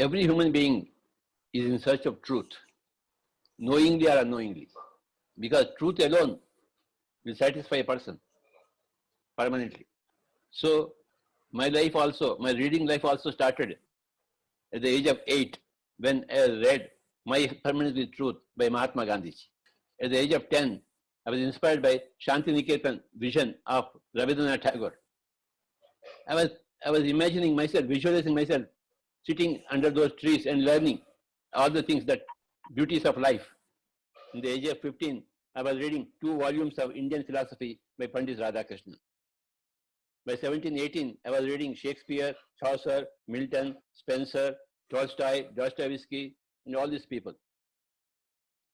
every human being is in search of truth, knowingly or unknowingly, because truth alone will satisfy a person permanently. So my reading life also started at the age of 8 when I read My Permanence with Truth by Mahatma Gandhi. At the age of 10, I was inspired by Shantiniketan vision of Rabindranath Tagore. I was imagining myself, visualizing myself sitting under those trees and learning all the things, that beauties of life. In the age of 15, I was reading 2 volumes of Indian philosophy by Pandit Radhakrishnan. By 17, 18, I was reading Shakespeare, Chaucer, Milton, Spencer, Tolstoy, Dostoevsky, and all these people.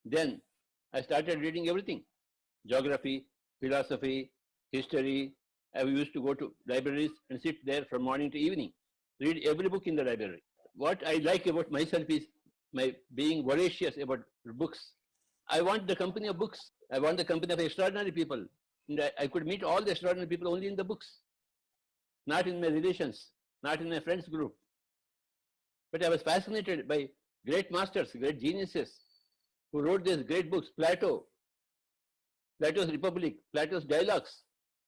Then I started reading everything: geography, philosophy, history. I used to go to libraries and sit there from morning to evening, read every book in the library. What I like about myself is my being voracious about books. I want the company of books. I want the company of extraordinary people. And I could meet all the extraordinary people only in the books, not in my relations, not in my friends group. But I was fascinated by great masters, great geniuses who wrote these great books. Plato's Republic, Plato's Dialogues.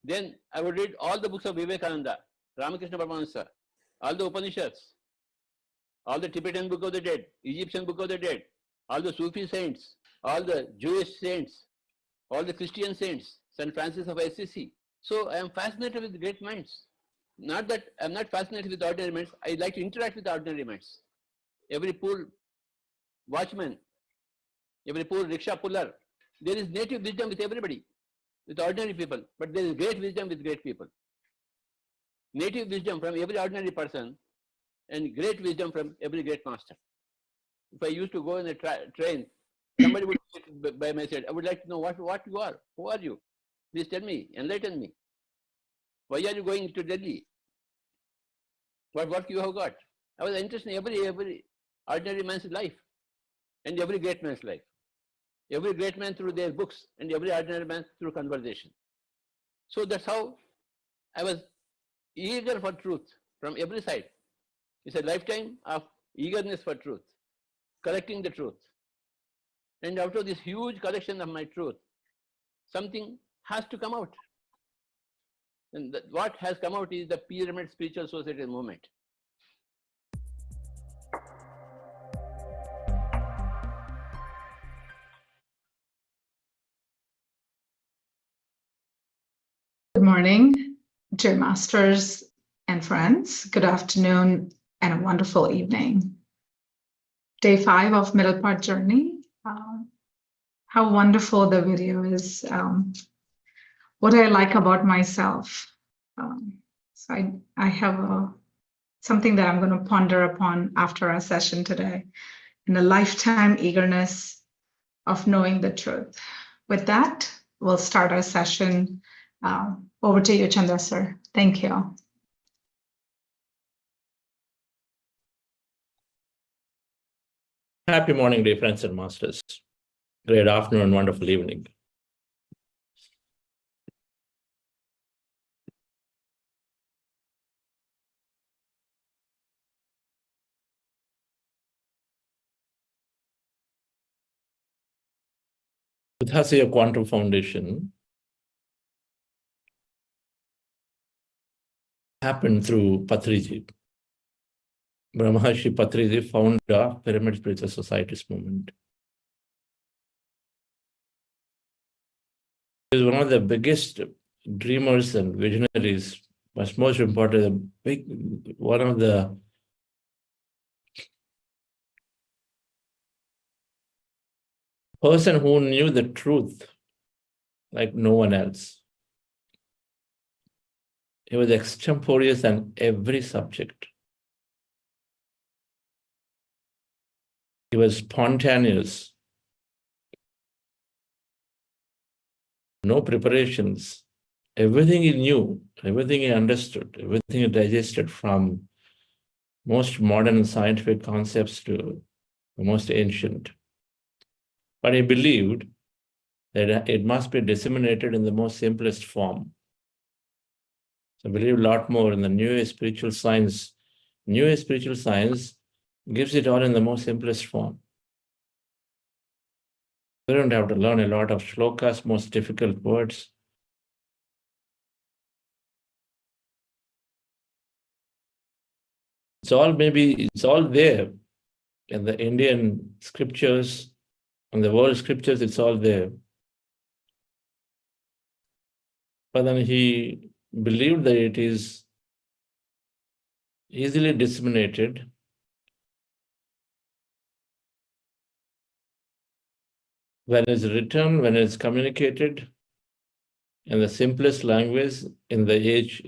Then I would read all the books of Vivekananda, Ramakrishna Paramahansa, all the Upanishads, all the Tibetan Book of the Dead, Egyptian Book of the Dead, all the Sufi saints, all the Jewish saints, all the Christian saints, St. Francis of Assisi. So I am fascinated with great minds. Not that I am not fascinated with ordinary minds. I like to interact with ordinary minds. Every poor watchman, every poor rickshaw puller, there is native wisdom with everybody, with ordinary people, but there is great wisdom with great people. Native wisdom from every ordinary person and great wisdom from every great master. If I used to go in a train, somebody would sit by my side. I would like to know what you are. Who are you? Please tell me, enlighten me. Why are you going to Delhi? What you have got? I was interested in every ordinary man's life and every great man's life. Every great man through their books and every ordinary man through conversation. So that's how I was eager for truth from every side. It's a lifetime of eagerness for truth, collecting the truth. And out of this huge collection of my truth, something has to come out. And what has come out is the Pyramid Spiritual Society movement. Good morning, dear masters and friends. Good afternoon and a wonderful evening. Day 5 of Middle Part Journey. How wonderful the video is. What I like about myself. So I have something that I'm going to ponder upon after our session today, and a lifetime eagerness of knowing the truth. With that, we'll start our session. Over to you, Chandra sir. Thank you. Happy morning, dear friends and masters. Great afternoon, wonderful evening. With Quantum Foundation happened through Patriji. Brahmarshi Pitamaha, founder of Pyramid Spiritual Society's movement. He is one of the biggest dreamers and visionaries, but most important, one of the person who knew the truth like no one else. He was extemporaneous on every subject. He was spontaneous. No preparations. Everything he knew, everything he understood, everything he digested, from most modern scientific concepts to the most ancient. But he believed that it must be disseminated in the most simplest form. So I believe a lot more in the New Age spiritual science. New Age spiritual science gives it all in the most simplest form. We don't have to learn a lot of shlokas, most difficult words. It's all there in the Indian scriptures, in the world scriptures, it's all there. But then he believed that it is easily disseminated. When it's written, when it's communicated in the simplest language in the age,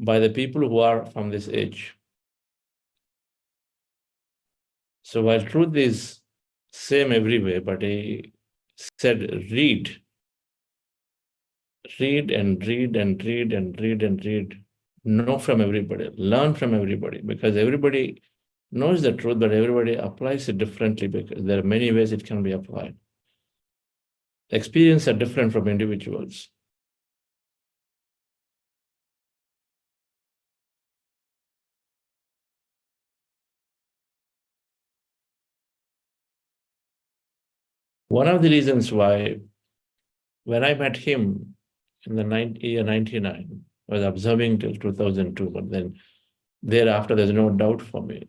by the people who are from this age. So while truth is same everywhere, but he said read and read and read and read and read. Know from everybody, learn from everybody, because everybody knows the truth, but everybody applies it differently because there are many ways it can be applied. Experiences are different from individuals. One of the reasons why, when I met him in the year 99, I was observing till 2002, but then thereafter there's no doubt for me.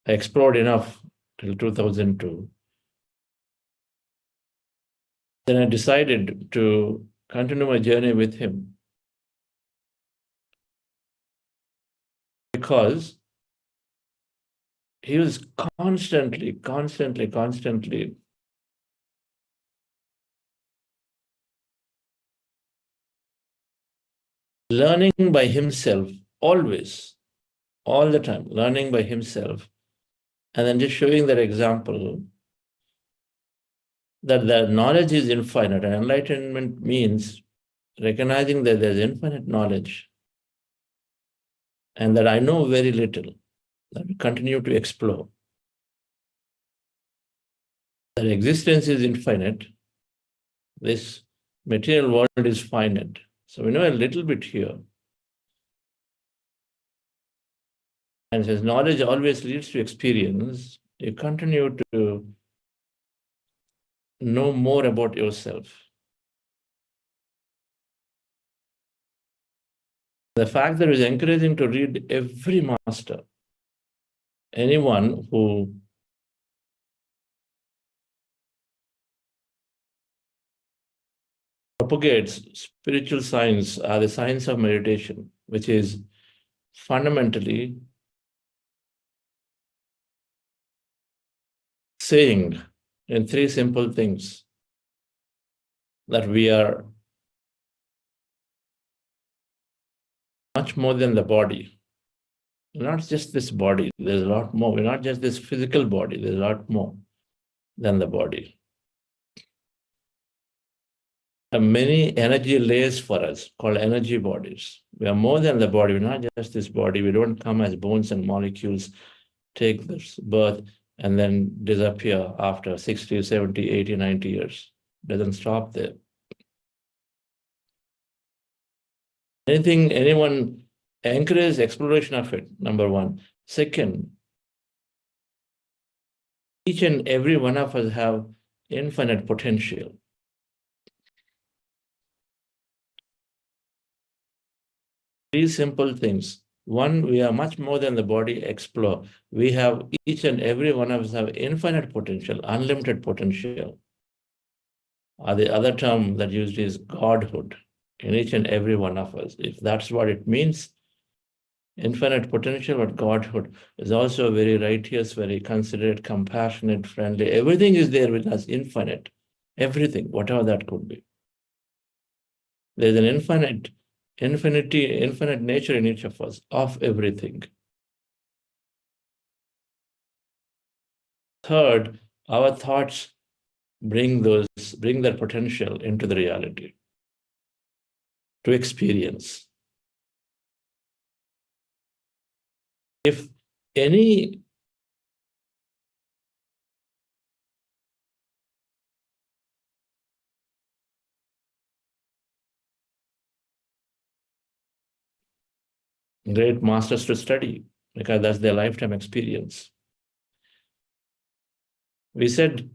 I explored enough till 2002. Then I decided to continue my journey with him because he was constantly learning by himself, always, all the time, learning by himself, and then just showing that example that the knowledge is infinite, and enlightenment means recognizing that there's infinite knowledge and that I know very little, that we continue to explore. That existence is infinite, this material world is finite. So we know a little bit here. And since knowledge always leads to experience, you continue to know more about yourself. The fact that it is encouraging to read every master, anyone who propagates spiritual science or the science of meditation, which is fundamentally saying in three simple things that we are much more than the body. Not just this body, there's a lot more. We're not just this physical body, there's a lot more than the body. And many energy layers for us called energy bodies. We are more than the body, we're not just this body. We don't come as bones and molecules, take this birth, and then disappear after 60, 70, 80, 90 years. It doesn't stop there. Anyone encourage exploration of it, number one. Second, each and every one of us have infinite potential. Three simple things. One, we are much more than the body. Explore. We have, each and every one of us have infinite potential, unlimited potential. The other term that used is godhood in each and every one of us. If that's what it means, infinite potential, but godhood is also very righteous, very considerate, compassionate, friendly. Everything is there with us, infinite. Everything, whatever that could be. There's an infinite nature in each of us, of everything. Third, our thoughts bring that potential into the reality, to experience. If any great masters to study, because that's their lifetime experience. We said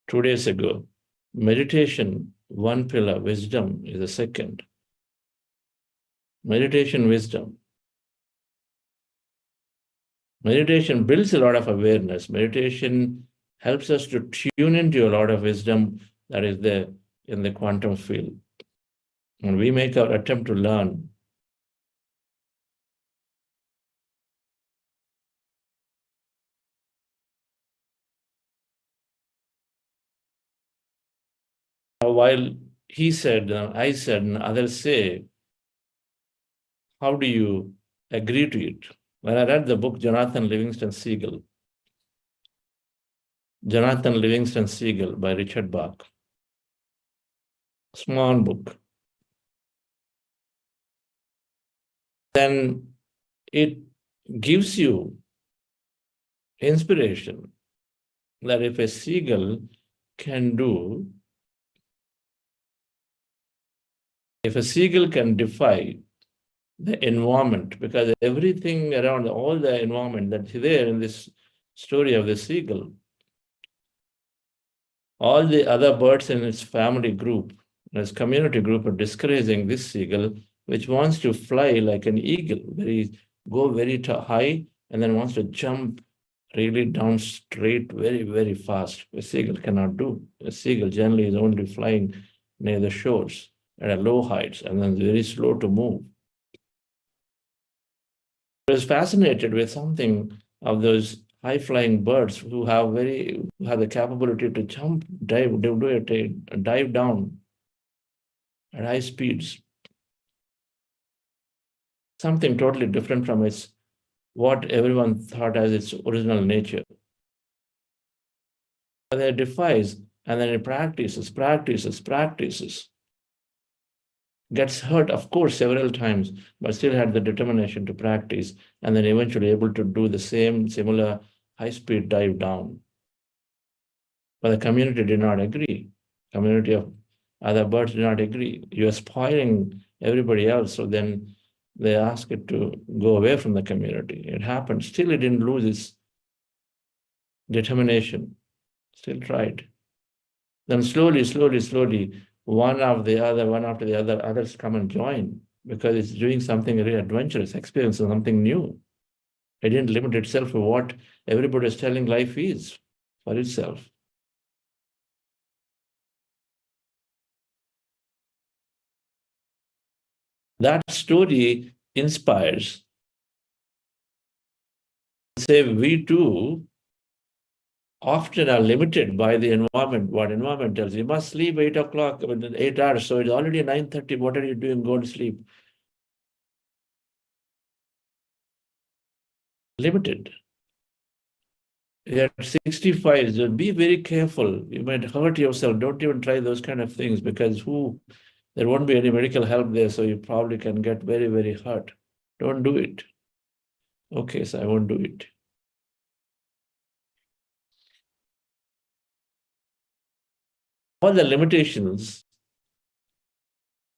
2 days ago, meditation, one pillar, wisdom is the second. Meditation, wisdom. Meditation builds a lot of awareness. Meditation helps us to tune into a lot of wisdom that is there in the quantum field. And we make our attempt to learn. While he said, I said, and others say, how do you agree to it? When I read the book Jonathan Livingston Seagull by Richard Bach, small book, then it gives you inspiration that if a seagull can defy the environment, because everything around, all the environment that's there in this story of the seagull, all the other birds in its family group, its community group, are discouraging this seagull, which wants to fly like an eagle, go very high, and then wants to jump really down straight, very, very fast. A seagull cannot do. A seagull generally is only flying near the shores at a low heights, and then very slow to move. I was fascinated with something of those high-flying birds who have the capability to jump, dive down at high speeds. Something totally different from what everyone thought as its original nature. But it defies, and then it practices, gets hurt, of course, several times, but still had the determination to practice, and then eventually able to do the similar high-speed dive down. But the community did not agree. Community of other birds did not agree. You're spoiling everybody else, so then they asked it to go away from the community. It happened. Still, it didn't lose its determination. Still tried. Then slowly, one after the other, others come and join because it's doing something really adventurous, experiencing something new. It didn't limit itself to what everybody is telling life is for itself. That story inspires. Say we too often are limited by the environment. What environment tells you must sleep 8 o'clock, 8 hours. So it's already 9:30. What are you doing? Go to sleep. Limited. You're at 65, so be very careful. You might hurt yourself. Don't even try those kind of things because there won't be any medical help there, so you probably can get very, very hurt. Don't do it. Okay, so I won't do it. All the limitations,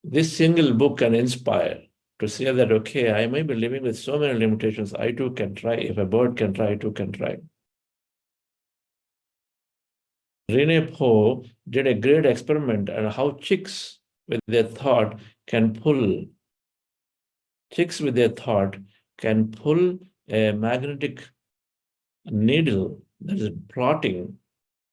this single book can inspire to say that, okay, I may be living with so many limitations, I too can try. If a bird can try, I too can try. Rene Poe did a great experiment on how chicks with their thought can pull a magnetic needle that is plotting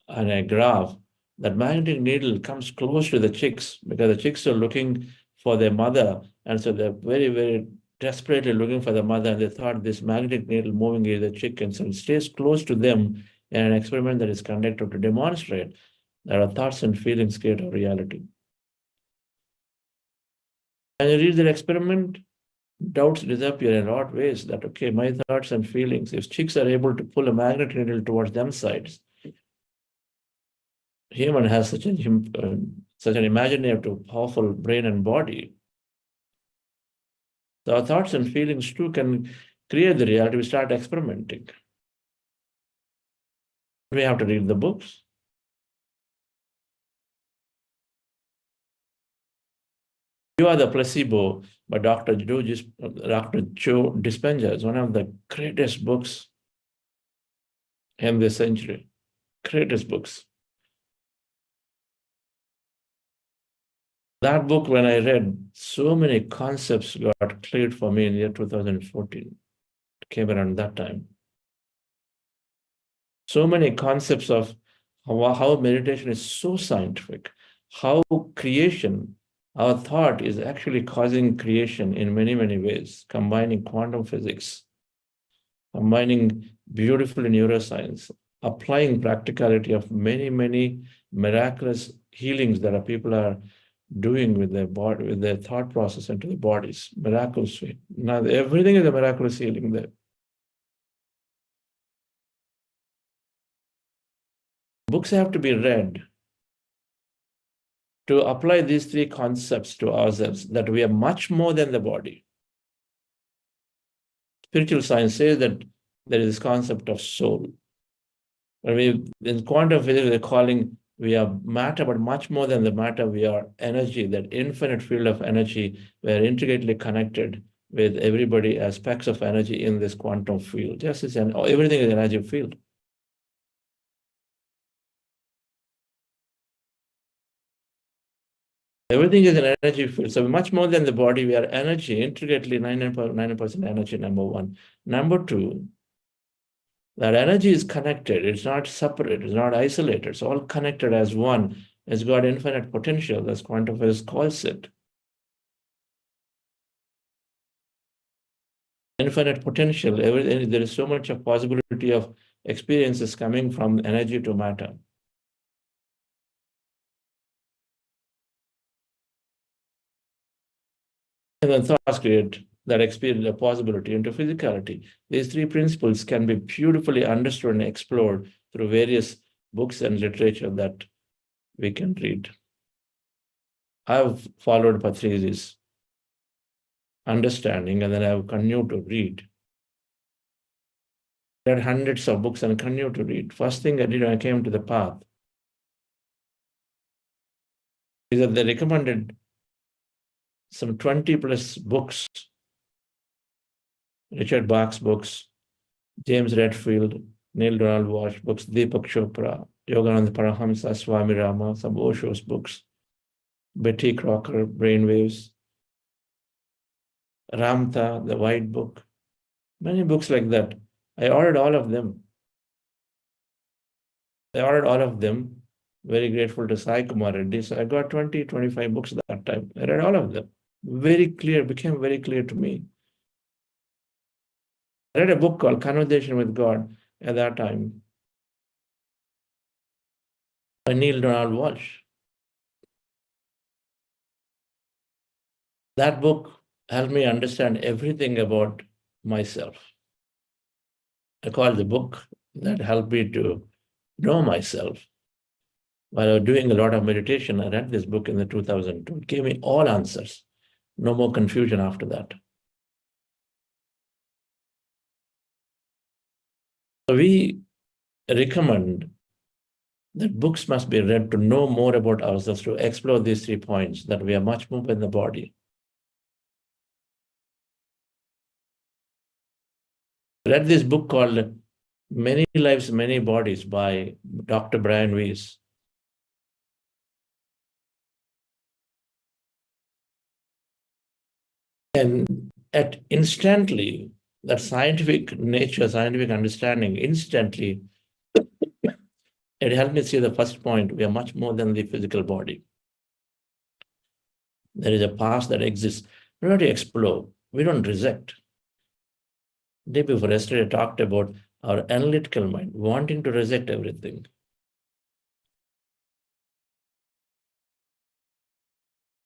on a graph. That magnetic needle comes close to the chicks because the chicks are looking for their mother, and so they're very, very desperately looking for the mother, and they thought this magnetic needle moving is the chick, and so it stays close to them in an experiment that is conducted to demonstrate that our thoughts and feelings create our reality. And you read that experiment, doubts disappear in a lot of ways that, okay, my thoughts and feelings, if chicks are able to pull a magnetic needle towards themselves, human has such an imaginative, powerful brain and body. So our thoughts and feelings too can create the reality. We start experimenting. We have to read the books. You Are the Placebo by Dr. Joe Dispenza is one of the greatest books in this century. Greatest books. That book, when I read, so many concepts got cleared for me in the year 2014. It came around that time. So many concepts of how meditation is so scientific, how creation, our thought is actually causing creation in many, many ways, combining quantum physics, combining beautifully neuroscience, applying practicality of many, many miraculous healings that people are doing with their body, with their thought process into their bodies, miraculously. Now, everything is a miraculous healing there. Books have to be read to apply these three concepts to ourselves, that we are much more than the body. Spiritual science says that there is this concept of soul. In quantum physics, they're calling we are matter, but much more than the matter, we are energy, that infinite field of energy. We are intricately connected with everybody, aspects of energy in this quantum field. Just as everything is an energy field. Everything is an energy field. So much more than the body, we are energy, intricately 99% energy, number one. Number two, that energy is connected. It's not separate. It's not isolated. It's all connected as one. It's got infinite potential, as quantum physics calls it. Infinite potential. There is so much of possibility of experiences coming from energy to matter. And then thoughts create that experience, a possibility into physicality. These three principles can be beautifully understood and explored through various books and literature that we can read. I've followed Patriji's understanding, and then I've continued to read. I read hundreds of books and continued to read. First thing I did when I came to the path is that they recommended some 20 plus books, Richard Bach's books, James Redfield, Neil Donald Walsh books, Deepak Chopra, Yogananda Paramahamsa, Swami Rama, some Osho's books, Betty Crocker, Brainwaves, Ramtha, the White Book, many books like that. I ordered all of them. Very grateful to Sai Kumar Reddy. So I got 20, 25 books that time. I read all of them. Very clear, became very clear to me. I read a book called Conversation with God at that time by Neil Donald Walsh. That book helped me understand everything about myself. I call it the book that helped me to know myself. While I was doing a lot of meditation, I read this book in the 2002. It gave me all answers. No more confusion after that. So we recommend that books must be read to know more about ourselves, to explore these 3 points, that we are much more than the body. I read this book called Many Lives, Many Bodies by Dr. Brian Weiss. And instantly, that scientific nature, scientific understanding, instantly, it helped me see the first point: we are much more than the physical body. There is a past that exists. We don't explore. We don't reject. Day before yesterday, I talked about our analytical mind, wanting to reject everything.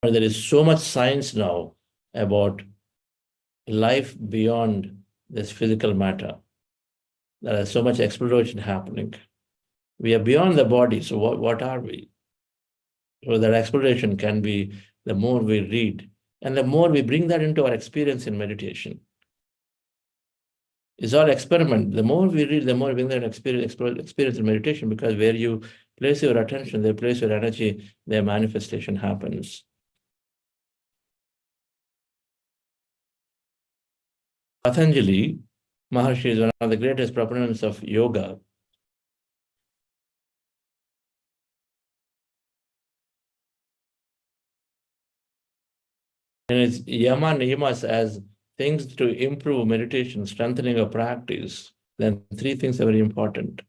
But there is so much science now about life beyond this physical matter. There is so much exploration happening. We are beyond the body, so what are we? So that exploration can be, the more we read, and the more we bring that into our experience in meditation. It's all experiment. The more we read, the more we bring that experience in meditation, because where you place your attention, there place your energy, their manifestation happens. Patanjali Maharshi is one of the greatest proponents of yoga. And it's yama niyamas as things to improve meditation, strengthening of practice. Then three things are very important.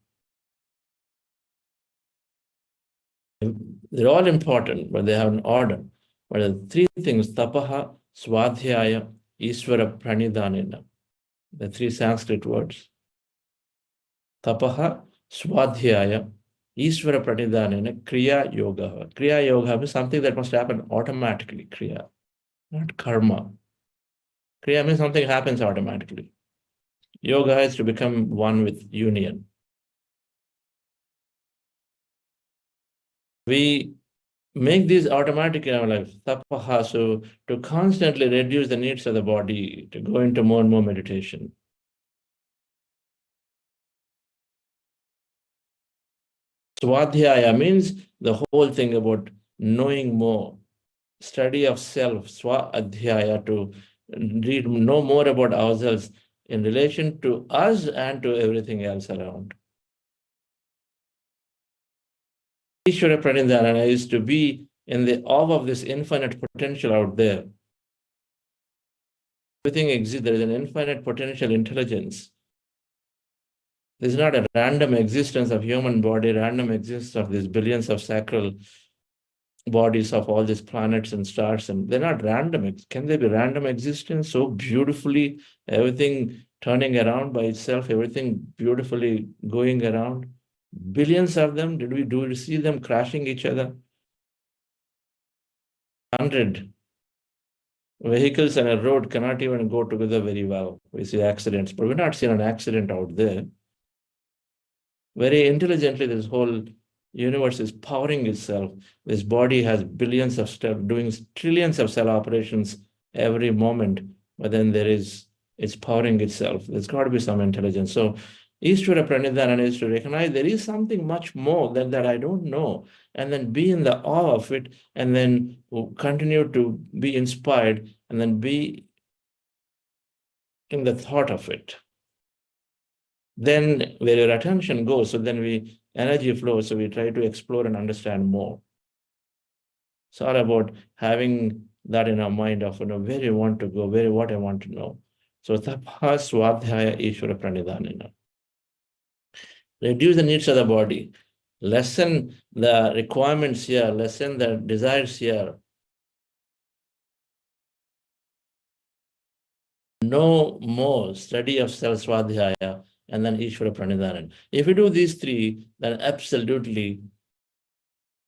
They're all important, but they have an order. But the three things, tapaha, swadhyaya, isvara pranidhanena. The three Sanskrit words. Tapaha, swadhyaya, isvara pranidhanena, kriya yoga. Kriya yoga is something that must happen automatically, kriya, not karma. Kriya means something happens automatically. Yoga is to become one with union. We make these automatic in our life, tapaha, so to constantly reduce the needs of the body, to go into more and more meditation. Swadhyaya means the whole thing about knowing more, study of self, swadhyaya, to know more about ourselves in relation to us and to everything else around. Ishvara pranidhanena is to be in the awe of this infinite potential out there. Everything exists, there is an infinite potential intelligence. This is not a random existence of human body, random existence of these billions of sacral bodies of all these planets and stars, and they're not random. Can they be random existence? So beautifully, everything turning around by itself, everything beautifully going around. Billions of them, do we see them crashing each other? 100 vehicles on a road cannot even go together very well. We see accidents, but we're not seeing an accident out there. Very intelligently, this whole universe is powering itself. This body has billions of steps, doing trillions of cell operations every moment, but then it's powering itself. There's got to be some intelligence. So Ishvara Pranidhanena is to recognize there is something much more that I don't know, and then be in the awe of it, and then continue to be inspired, and then be in the thought of it. Then where your attention goes, so then energy flows, so we try to explore and understand more. It's all about having that in our mind of where we want to go, what I want to know. So tapha swadhyaya ishvara pranidhanena. Reduce the needs of the body, lessen the requirements here, lessen the desires here. No more study of self swadhyaya and then ishvara pranidhanena. If we do these three, then absolutely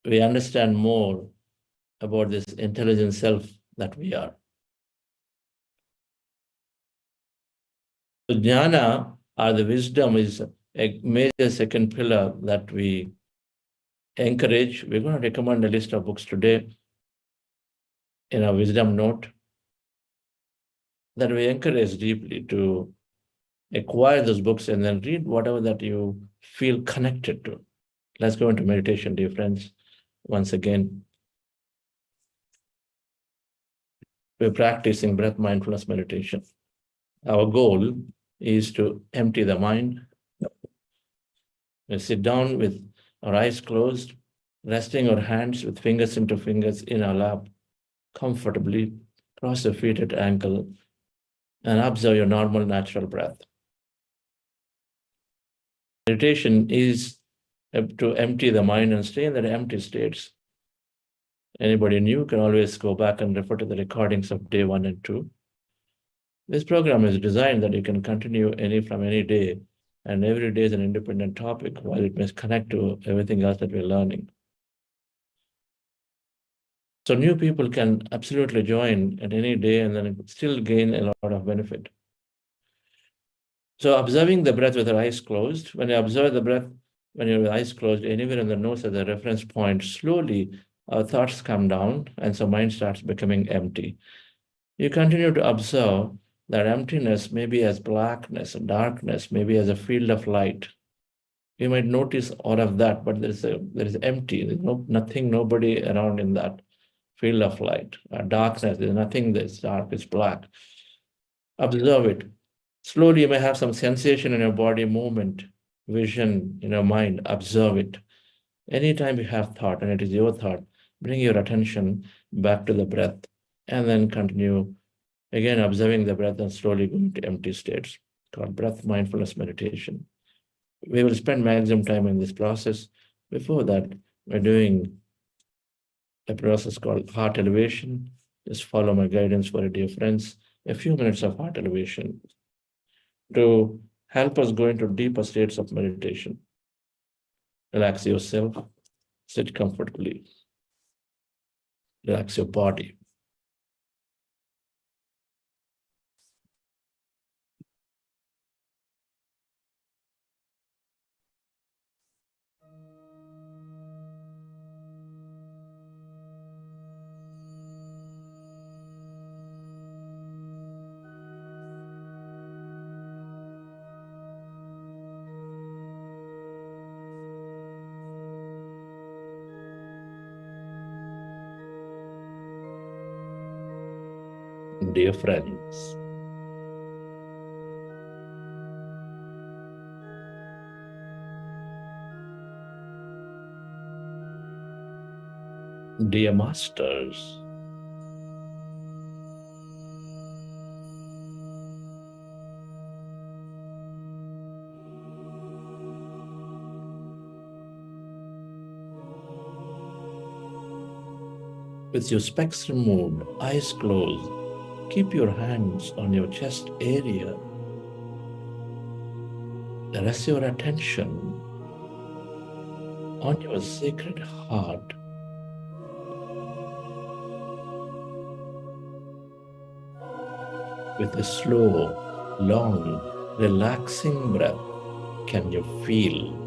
we understand more about this intelligent self that we are. So jnana, or the wisdom, is a major second pillar that we encourage. We're going to recommend a list of books today in our wisdom note that we encourage deeply to acquire those books and then read whatever that you feel connected to. Let's go into meditation, dear friends. Once again, we're practicing breath mindfulness meditation. Our goal is to empty the mind. We sit down with our eyes closed, resting our hands with fingers into fingers in our lap, comfortably, cross your feet at ankle, and observe your normal, natural breath. Meditation is to empty the mind and stay in that empty states. Anybody new can always go back and refer to the recordings of day 1 and 2. This program is designed that you can continue from any day, and every day is an independent topic, while it may connect to everything else that we're learning. So new people can absolutely join at any day and then still gain a lot of benefit. So observing the breath with your eyes closed, when you observe the breath, when your eyes closed, anywhere in the nose as a reference point, slowly our thoughts come down, and so mind starts becoming empty. You continue to observe that emptiness, maybe as blackness, darkness, maybe as a field of light. You might notice all of that, but there is empty. There's nothing, nobody around in that field of light. Darkness, there's nothing that's dark, it's black. Observe it. Slowly, you may have some sensation in your body, movement, vision in your mind. Observe it. Anytime you have thought, and it is your thought, bring your attention back to the breath, and then continue again observing the breath and slowly going to empty states, called breath mindfulness meditation. We will spend maximum time in this process. Before that, we're doing a process called heart elevation. Just follow my guidance for it, dear friends. A few minutes of heart elevation to help us go into deeper states of meditation. Relax yourself, sit comfortably. Relax your body. Dear friends, dear masters, with your specs removed, eyes closed, keep your hands on your chest area. Rest your attention on your sacred heart. With a slow, long, relaxing breath, can you feel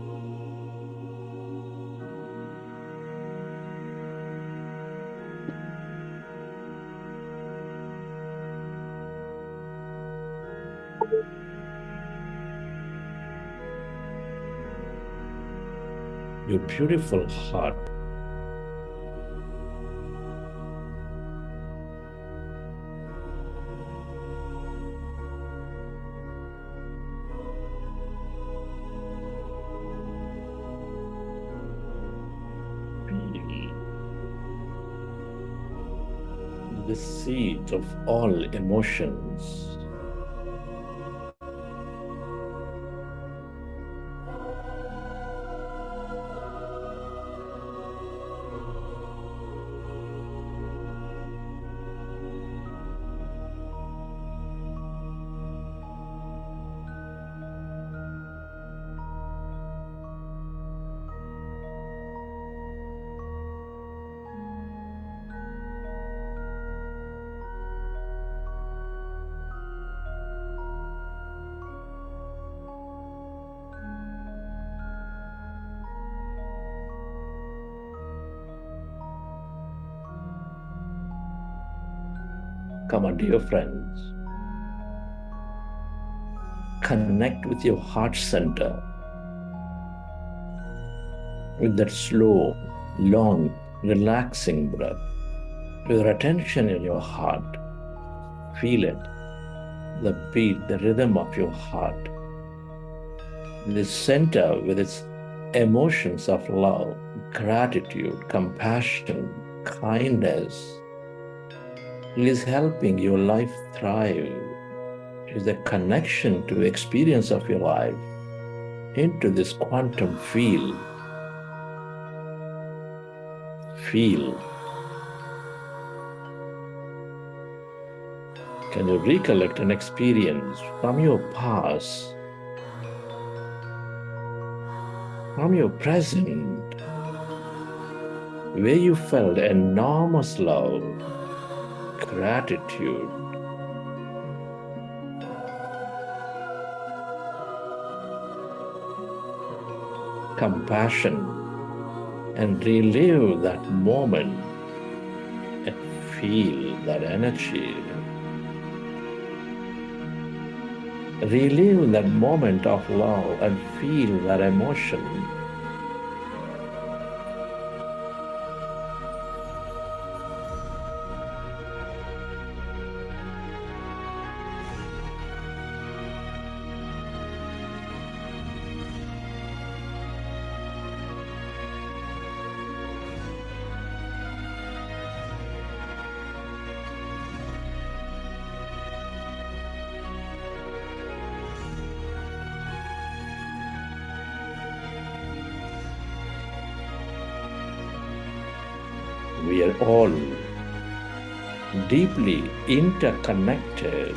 your beautiful heart? Feel the seat of all emotions. Come on, dear friends. Connect with your heart center, with that slow, long, relaxing breath. With your attention in your heart, feel it, the beat, the rhythm of your heart. This center with its emotions of love, gratitude, compassion, kindness, it is helping your life thrive. It is the connection to the experience of your life into this quantum field. Feel. Can you recollect an experience from your past, from your present, where you felt enormous love, gratitude, compassion, and relive that moment and feel that energy. Relive that moment of love and feel that emotion. We are all deeply interconnected.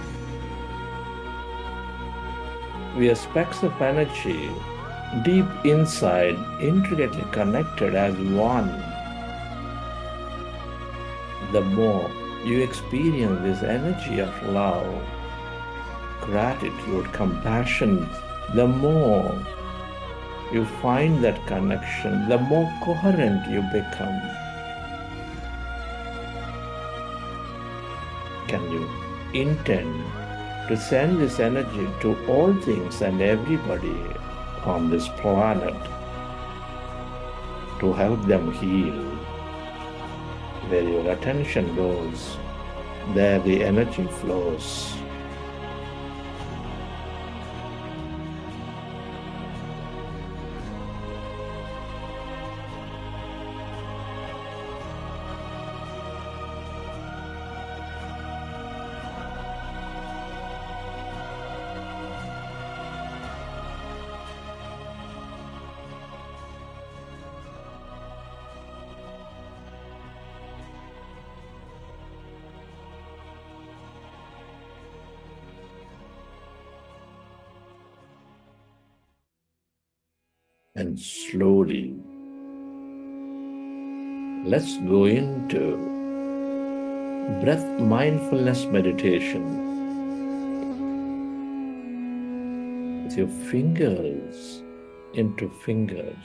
We are specks of energy, deep inside, intricately connected as one. The more you experience this energy of love, gratitude, compassion, the more you find that connection, the more coherent you become. Can you intend to send this energy to all things and everybody on this planet to help them heal? Where your attention goes, there the energy flows. And slowly, let's go into breath mindfulness meditation with your fingers into fingers.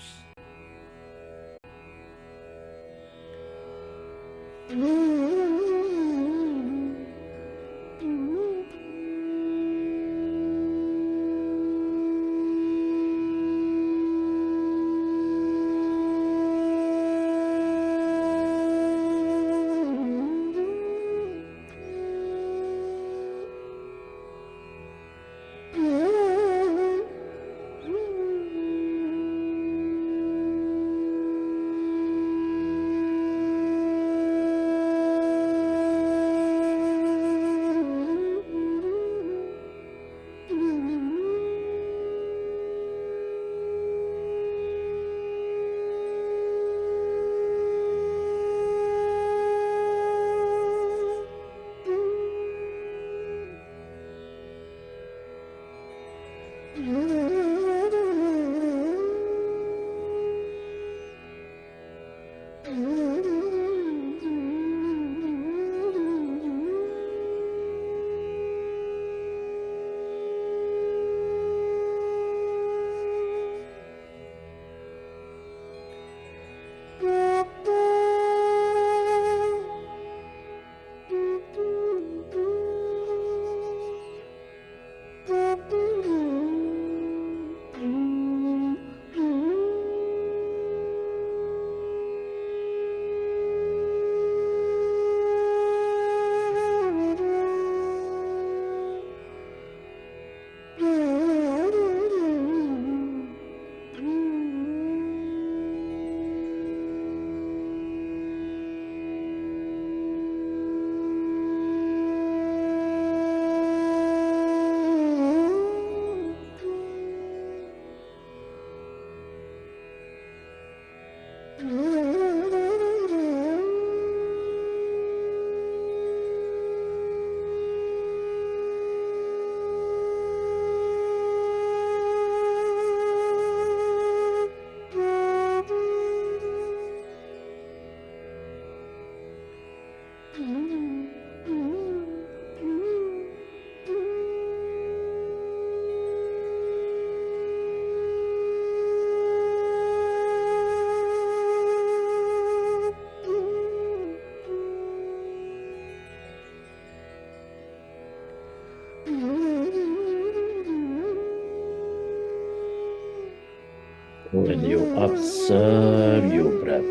When you observe your breath,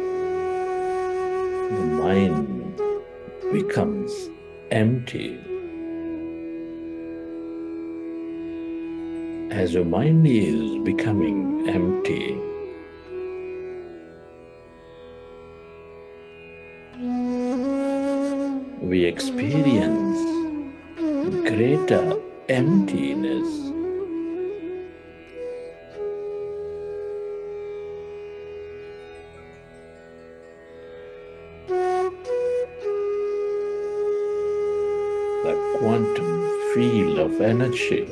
the mind becomes empty. As your mind is becoming empty, we experience greater emptiness. field of energy.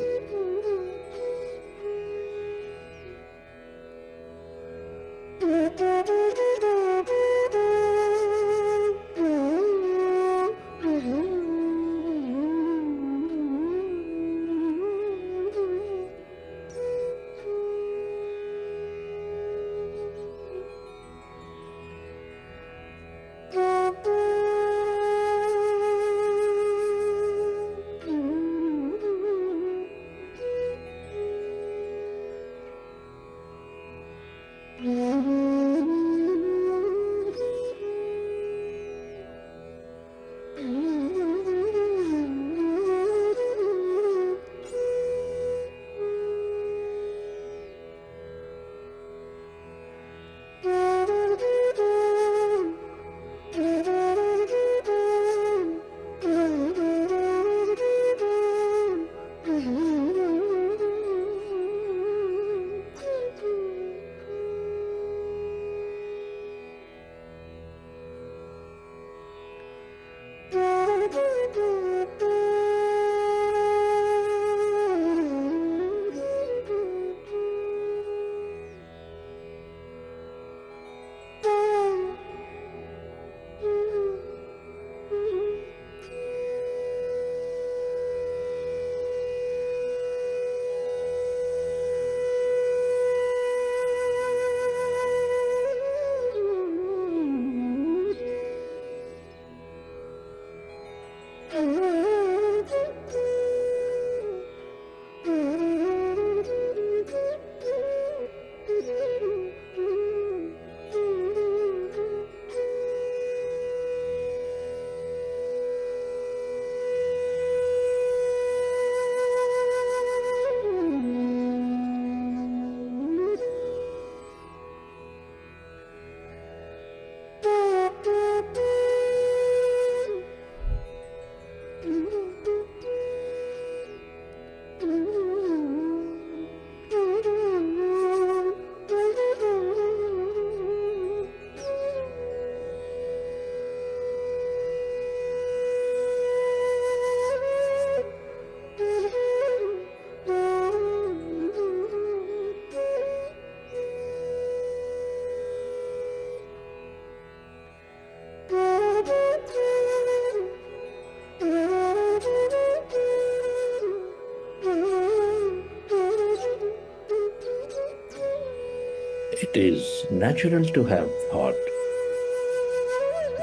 It is natural to have thought.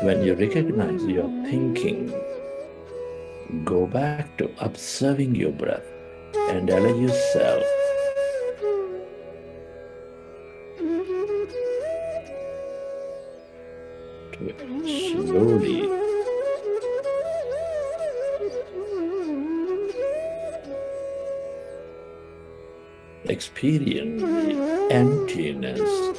When you recognize your thinking, go back to observing your breath and allow yourself to slowly experience the emptiness.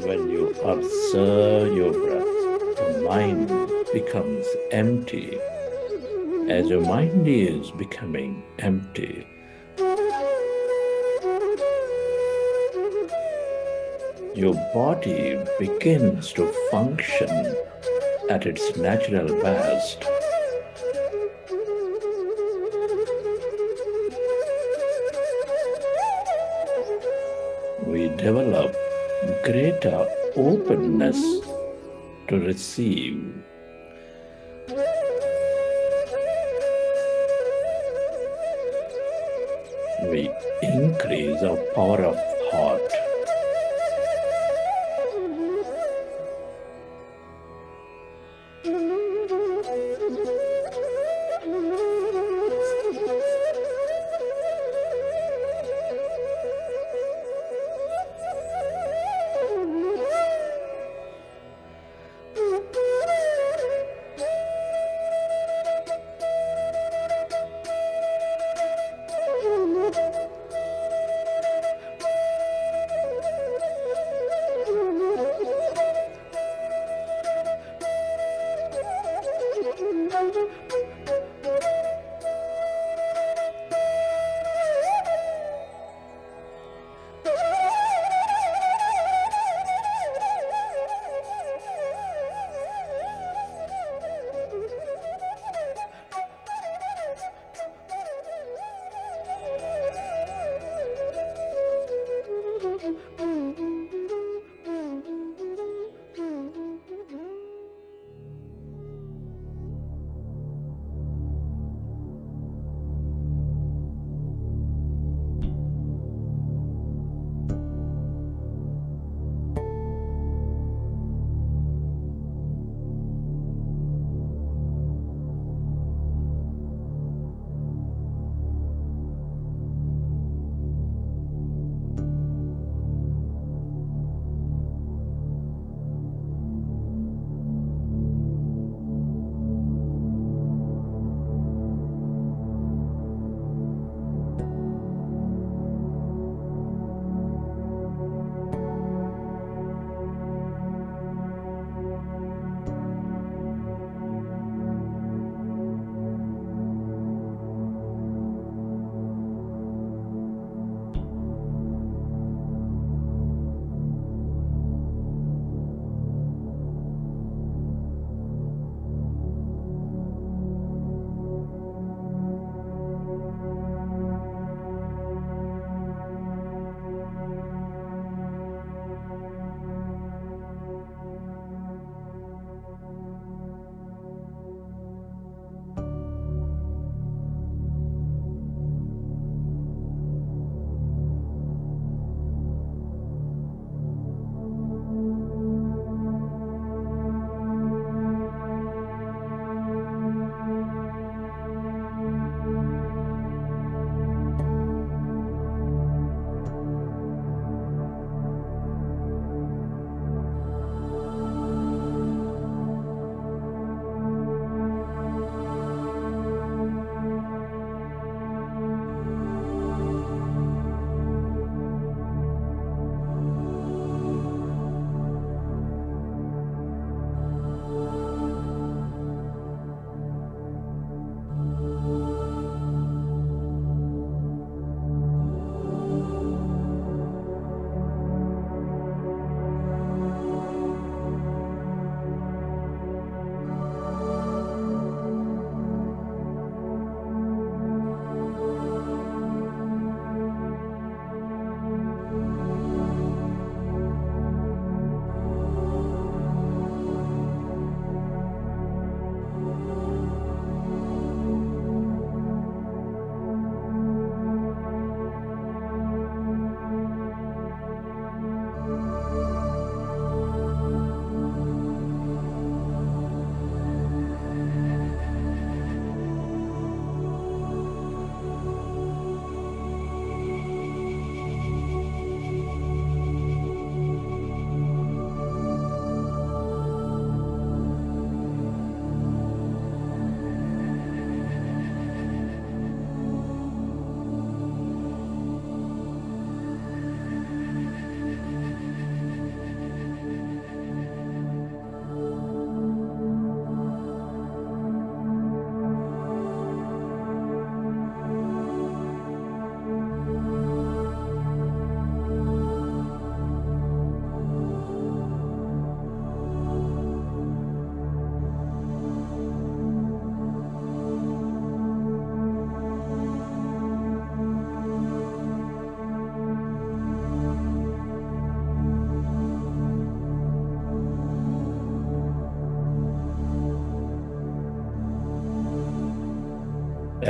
When you observe your breath, the mind becomes empty. As your mind is becoming empty, your body begins to function at its natural best. We develop greater openness to receive. We increase our power of thought.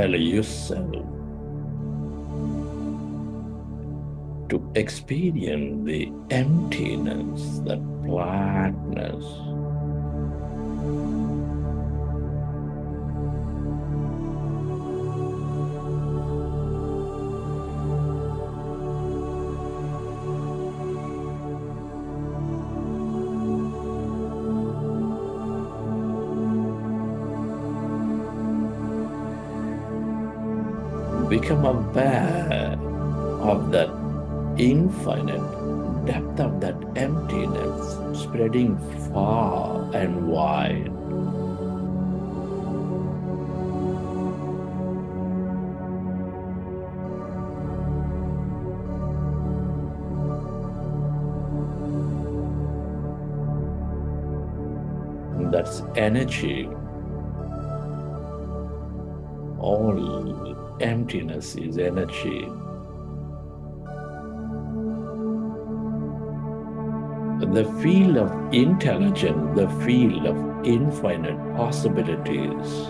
allow yourself to experience the emptiness, the blackness. Become aware of that infinite depth of that emptiness spreading far and wide. That's energy. All emptiness is energy. The field of intelligence, the field of infinite possibilities.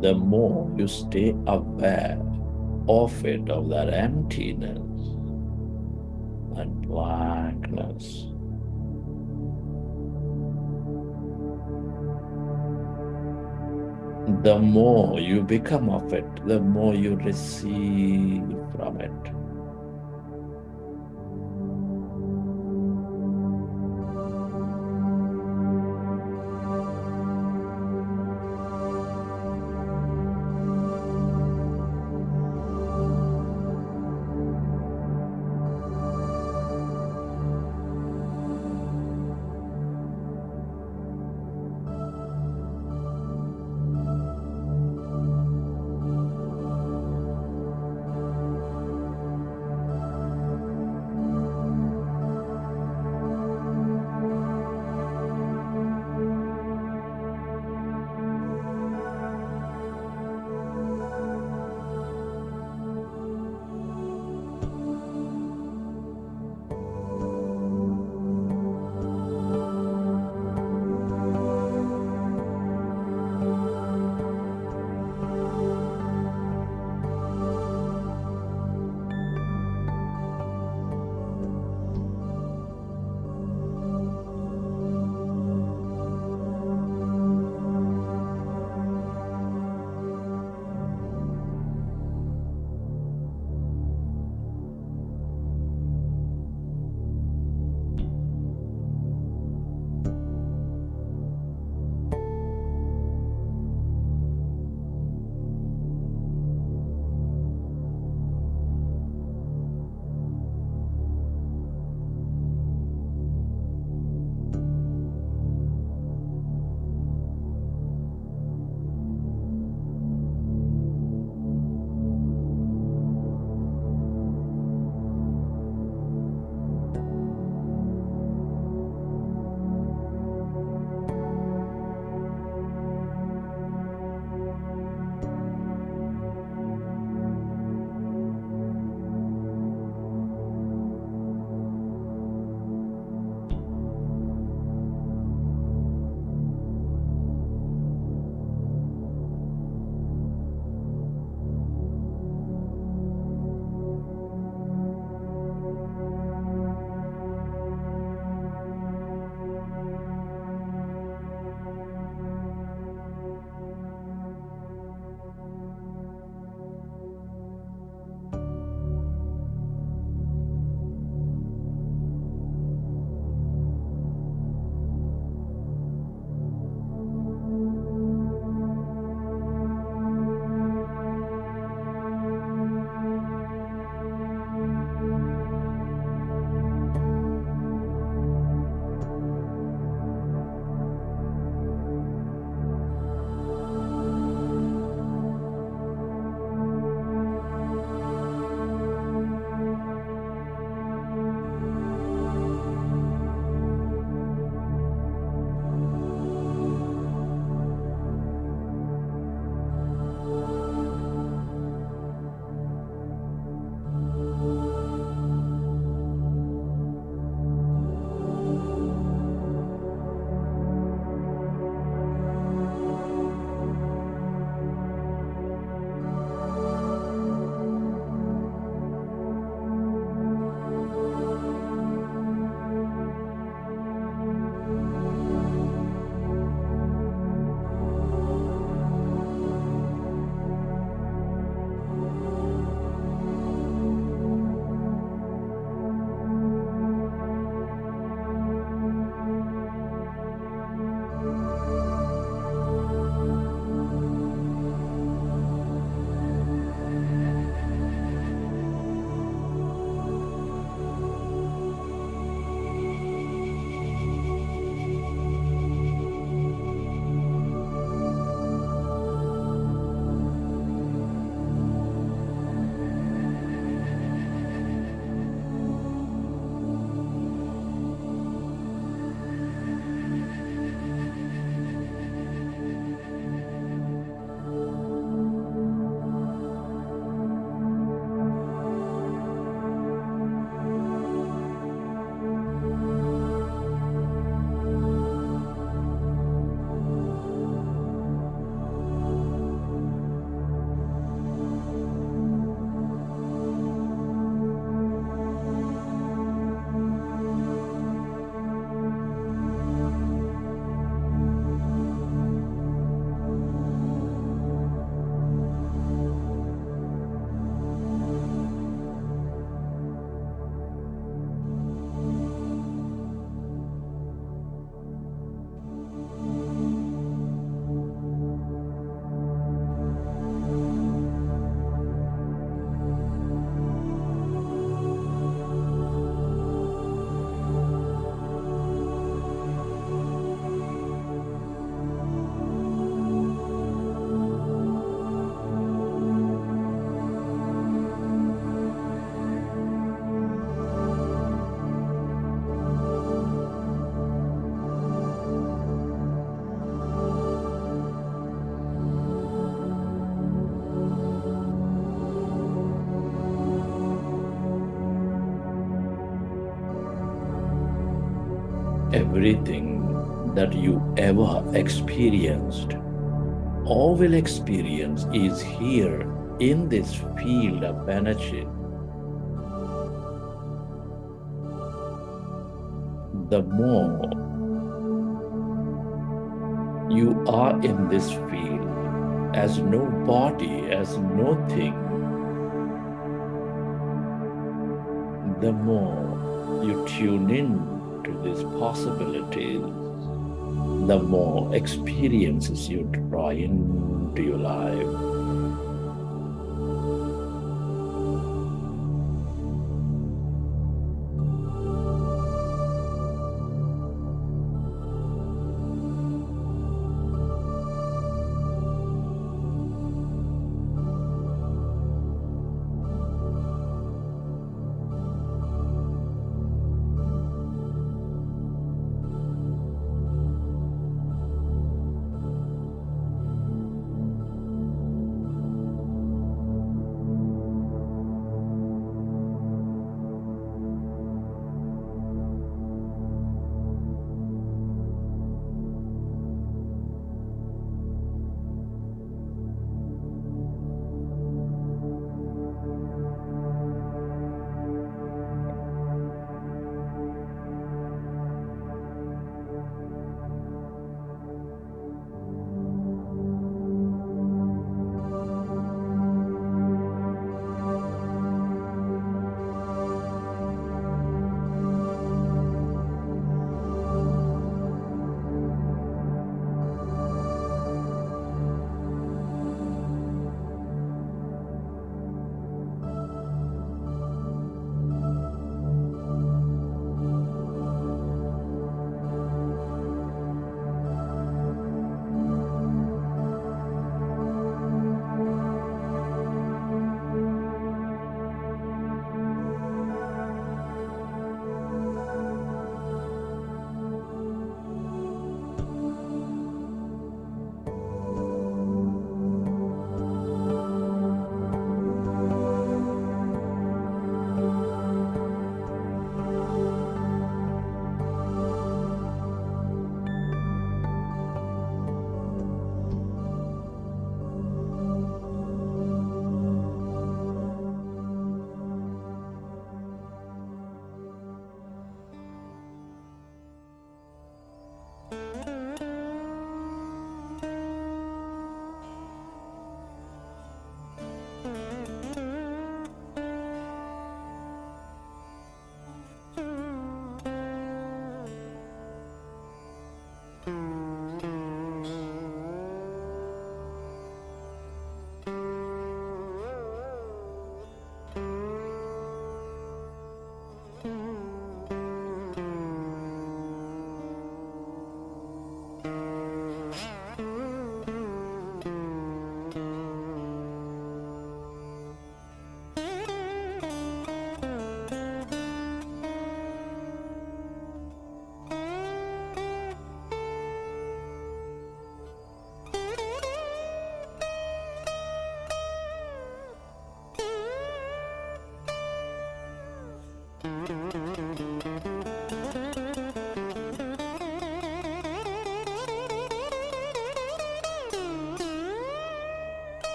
The more you stay aware of it, of that emptiness and blackness, the more you become of it, the more you receive from it. Everything that you ever experienced or will experience is here in this field of energy. The more you are in this field as no body, as no thing, the more you tune in to these possibilities, the more experiences you draw into your life.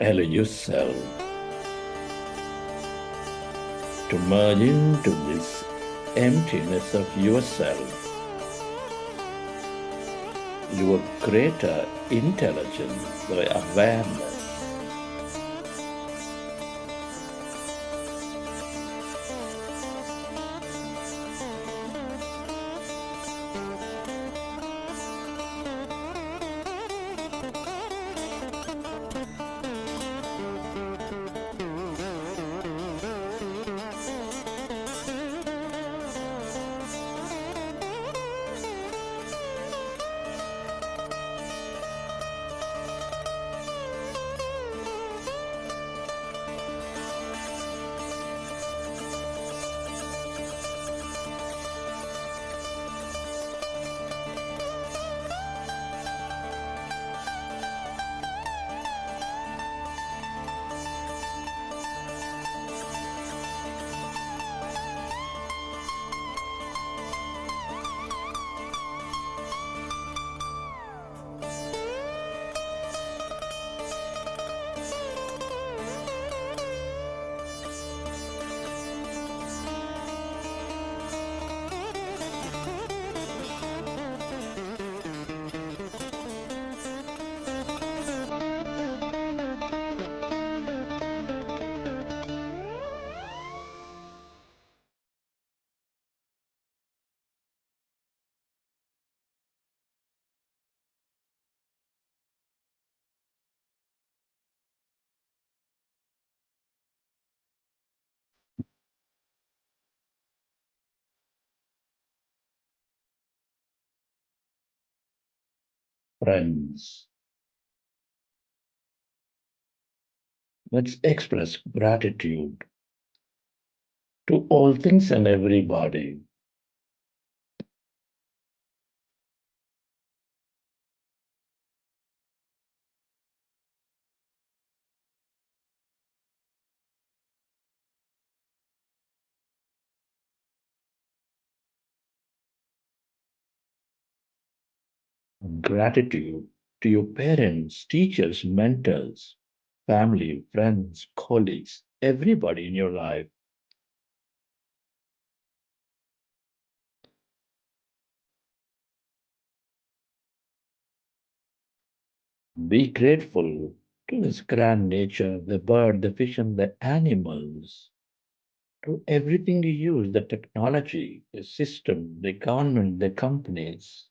Allow yourself to merge into this emptiness of yourself, your greater intelligence or awareness. friends. Let's express gratitude to all things and everybody. Gratitude to your parents, teachers, mentors, family, friends, colleagues, everybody in your life. Be grateful to this grand nature, the bird, the fish, and the animals, to everything you use, the technology, the system, the government, the companies.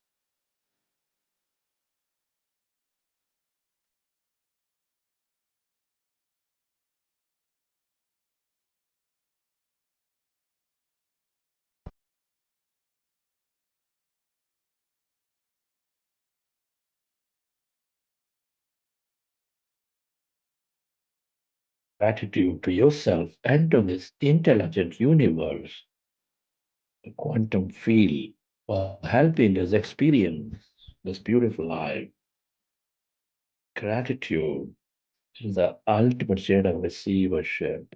Gratitude to yourself and to this intelligent universe, the quantum field, for helping us experience this beautiful life. Gratitude is the ultimate state of receivership.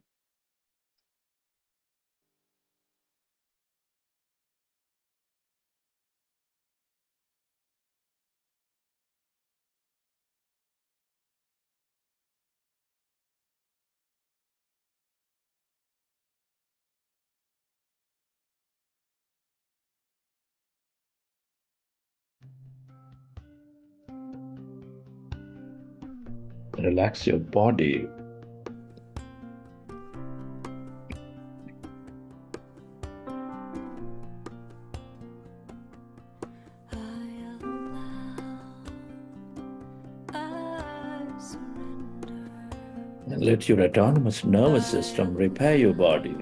Relax your body. And let your autonomous nervous system repair your body.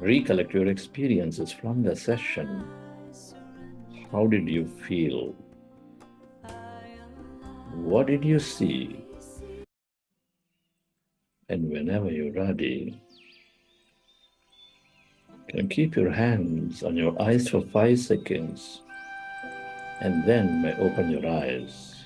Recollect your experiences from the session. How did you feel? What did you see? And whenever you're ready, you can keep your hands on your eyes for 5 seconds and then may open your eyes.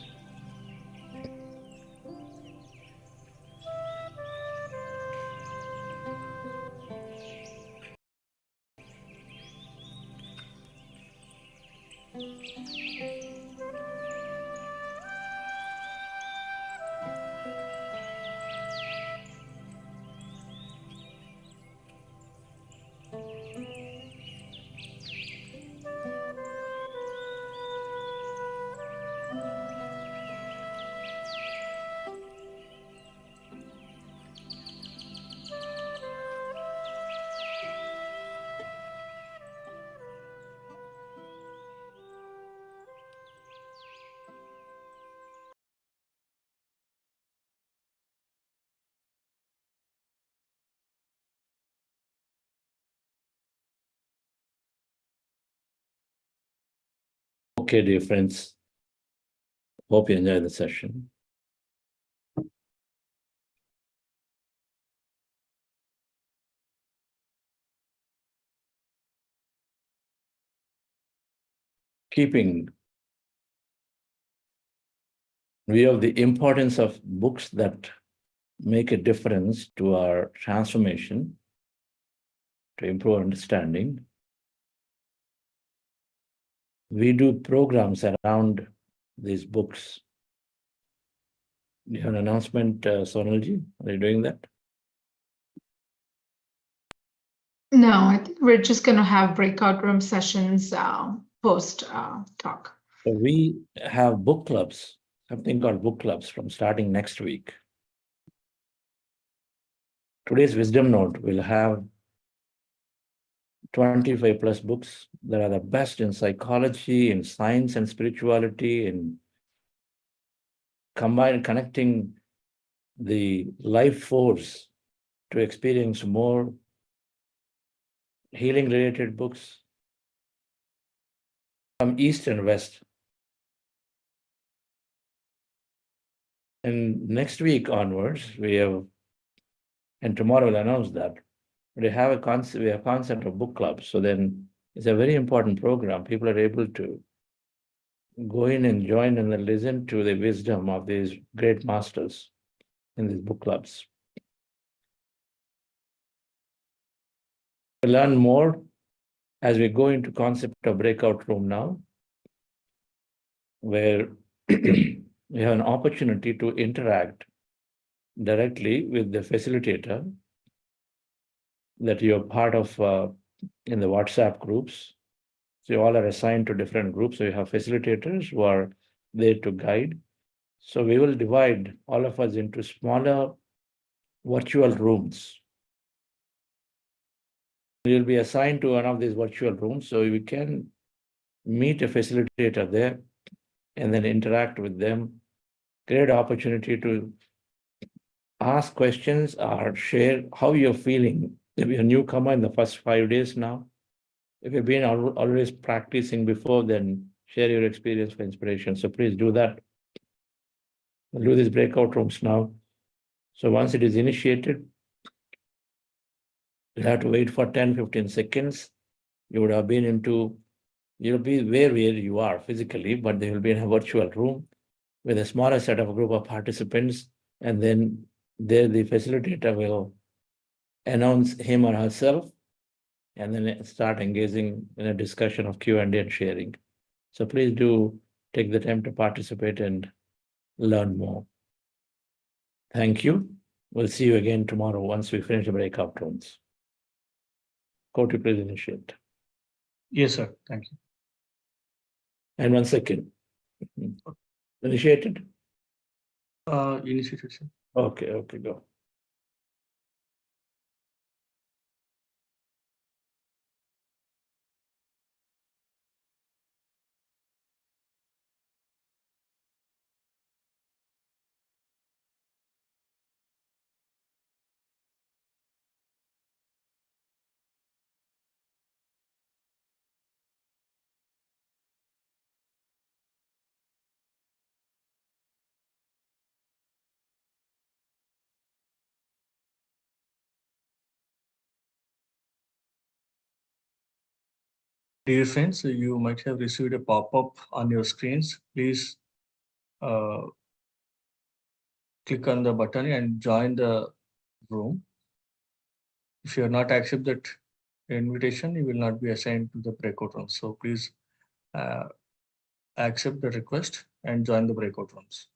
Okay, dear friends, hope you enjoyed the session. Keeping view of the importance of books that make a difference to our transformation, to improve understanding. We do programs around these books. Do you have an announcement, Sonalji? Are you doing that? No, I think we're just going to have breakout room sessions post talk. So we have book clubs, something called book clubs from starting next week. Today's Wisdom Note will have 25 plus books that are the best in psychology, in science and spirituality, in connecting the life force to experience more healing related books from East and West. And next week onwards, we have, and tomorrow we'll announce that, we have a concept of book clubs. So then it's a very important program. People are able to go in and join and then listen to the wisdom of these great masters in these book clubs. To learn more as we go into concept of breakout room now, where we have an opportunity to interact directly with the facilitator that you're part of in the WhatsApp groups. So you all are assigned to different groups. So you have facilitators who are there to guide. So we will divide all of us into smaller virtual rooms. You'll be assigned to one of these virtual rooms, so you can meet a facilitator there and then interact with them, create opportunity to ask questions or share how you're feeling. If you're a newcomer in the first 5 days now, if you've been always practicing before, then share your experience for inspiration. So please do that. We'll do these breakout rooms now. So once it is initiated, you'll have to wait for 10-15 seconds. You would have been you'll be where you are physically, but they will be in a virtual room with a smaller set of a group of participants. And then there the facilitator will announce him or herself and then start engaging in a discussion of Q&A and sharing. So please do take the time to participate and learn more. Thank you. We'll see you again tomorrow once we finish the breakout rooms. Koti, please initiate. Yes, sir. Thank you. And 1 second. Initiated? Initiated, sir. Okay, go. Dear friends, you might have received a pop-up on your screens. Please click on the button and join the room. If you are not accepted the invitation, you will not be assigned to the breakout room. So please accept the request and join the breakout rooms.